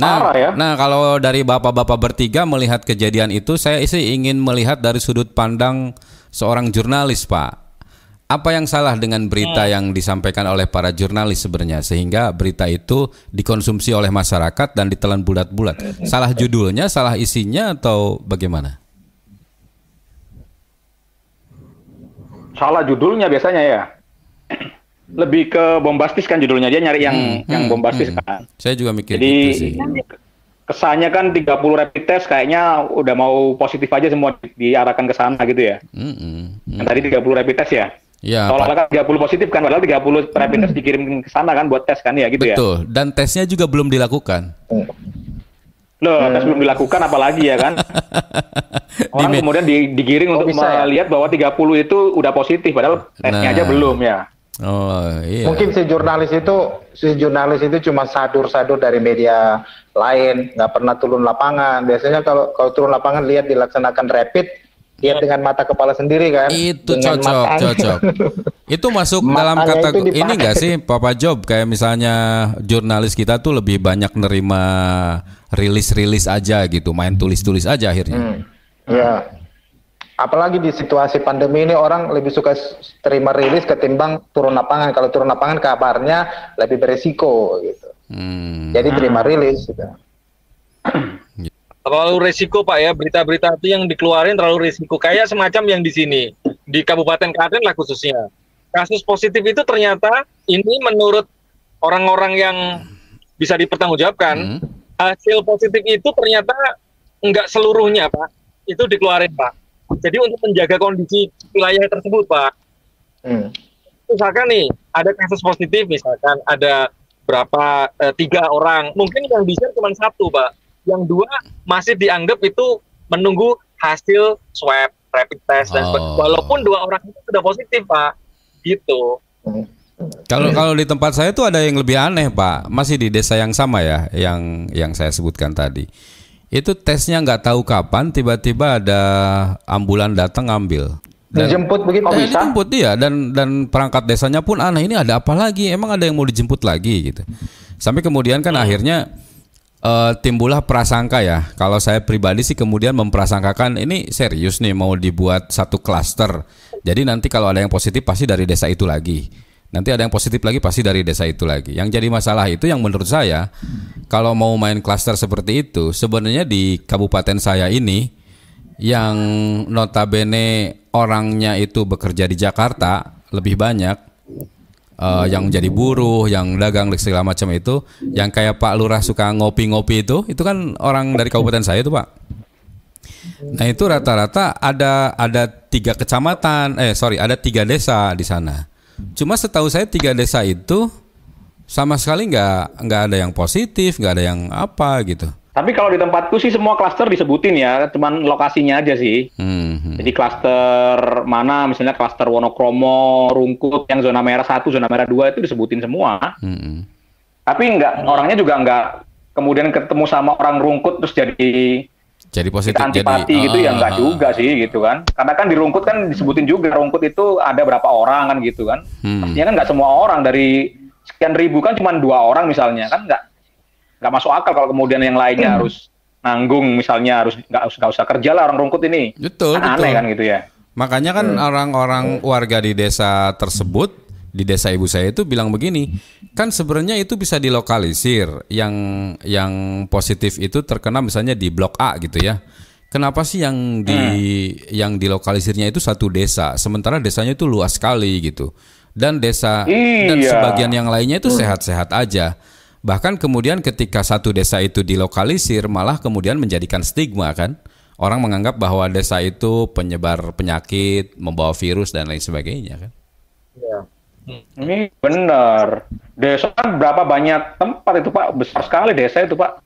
Parah ya. Nah, kalau dari bapak-bapak bertiga melihat kejadian itu, saya sih ingin melihat dari sudut pandang seorang jurnalis, Pak. Apa yang salah dengan berita yang disampaikan oleh para jurnalis sebenarnya sehingga berita itu dikonsumsi oleh masyarakat dan ditelan bulat-bulat? Salah judulnya, salah isinya, atau bagaimana? Salah judulnya biasanya ya. Lebih ke bombastis kan judulnya, dia nyari yang bombastis kan. Saya juga mikir Jadi gitu sih. kesannya kan 30 rapid test kayaknya udah mau positif aja semua diarahkan ke sana gitu ya. Yang tadi 30 rapid test ya. Ya, Soalnya kan 30 positif kan, padahal 30 rapid test dikirim ke sana kan buat tes kan ya gitu ya. betul. Dan tesnya juga belum dilakukan. Loh, tes belum dilakukan apalagi ya kan. Orang kemudian digiring untuk melihat bahwa 30 itu udah positif padahal tesnya aja belum ya. Oh iya. Mungkin si jurnalis itu cuma sadur-sadur dari media lain, nggak pernah turun lapangan. Biasanya kalau turun lapangan lihat dilaksanakan rapid, lihat dengan mata kepala sendiri kan. Itu dengan cocok. Itu masuk dalam kategori ini nggak sih, Papa Job? Kayak misalnya jurnalis kita tuh lebih banyak nerima rilis-rilis aja gitu, main tulis-tulis aja akhirnya. Ya. Apalagi di situasi pandemi ini orang lebih suka terima rilis ketimbang turun lapangan. Kalau turun lapangan kabarnya lebih beresiko gitu. Jadi terima rilis gitu. Terlalu resiko Pak ya, berita-berita itu yang dikeluarin terlalu resiko. Kayak semacam yang di sini, di Kabupaten Klaten lah khususnya. Kasus positif itu ternyata ini menurut orang-orang yang bisa dipertanggungjawabkan, hasil positif itu ternyata enggak seluruhnya Pak, itu dikeluarin Pak. Jadi untuk menjaga kondisi wilayah tersebut, Pak. Misalkan nih, ada kasus positif, misalkan ada berapa, 3 orang. Mungkin yang bisa cuma 1, Pak. Yang 2 masih dianggap itu menunggu hasil swab, rapid test, dan walaupun 2 orang itu sudah positif, Pak. Gitu. Kalau di tempat saya tuh ada yang lebih aneh, Pak. Masih di desa yang sama ya, yang saya sebutkan tadi. Itu tesnya nggak tahu kapan tiba-tiba ada ambulan datang ngambil. Dijemput begitu bisa? Dijemput dia dan perangkat desanya pun aneh, ini ada apa lagi? Emang ada yang mau dijemput lagi gitu. Sampai kemudian kan akhirnya timbullah prasangka ya. Kalau saya pribadi sih kemudian memprasangkakan ini serius nih mau dibuat satu klaster. Jadi nanti kalau ada yang positif pasti dari desa itu lagi. Nanti ada yang positif lagi pasti dari desa itu lagi. Yang jadi masalah itu yang menurut saya kalau mau main klaster seperti itu sebenarnya di kabupaten saya ini yang notabene orangnya itu bekerja di Jakarta lebih banyak, yang jadi buruh, yang dagang segala macam itu, yang kayak Pak Lurah suka ngopi-ngopi itu kan orang dari kabupaten saya itu Pak. Nah itu rata-rata ada 3 kecamatan, ada 3 desa di sana. Cuma setahu saya 3 desa itu sama sekali nggak ada yang positif, nggak ada yang apa gitu. Tapi kalau di tempatku sih semua klaster disebutin ya, cuman lokasinya aja sih. Jadi klaster mana, misalnya klaster Wonokromo, Rungkut, yang zona merah 1, zona merah 2 itu disebutin semua. Tapi orangnya juga nggak kemudian ketemu sama orang Rungkut terus jadi positif, antipati gitu ya nggak juga sih gitu kan. Karena kan di Rungkut kan disebutin juga Rungkut itu ada berapa orang kan gitu kan. Pastinya kan nggak semua orang, dari sekian ribu kan cuma 2 orang misalnya, kan nggak masuk akal kalau kemudian yang lainnya harus nanggung, misalnya harus nggak usah kerja lah orang Rungkut ini. Betul. Aneh kan gitu ya. Makanya kan orang-orang warga di desa tersebut, di desa ibu saya itu bilang begini, kan sebenarnya itu bisa dilokalisir, yang positif itu terkena misalnya di blok A gitu ya. Kenapa sih yang dilokalisirnya itu satu desa, sementara desanya itu luas sekali gitu. Dan dan sebagian yang lainnya itu sehat-sehat aja. Bahkan kemudian ketika satu desa itu dilokalisir malah kemudian menjadikan stigma kan. Orang menganggap bahwa desa itu penyebar penyakit, membawa virus dan lain sebagainya kan. Ini benar. Desa kan berapa banyak tempat itu Pak, besar sekali desa itu Pak.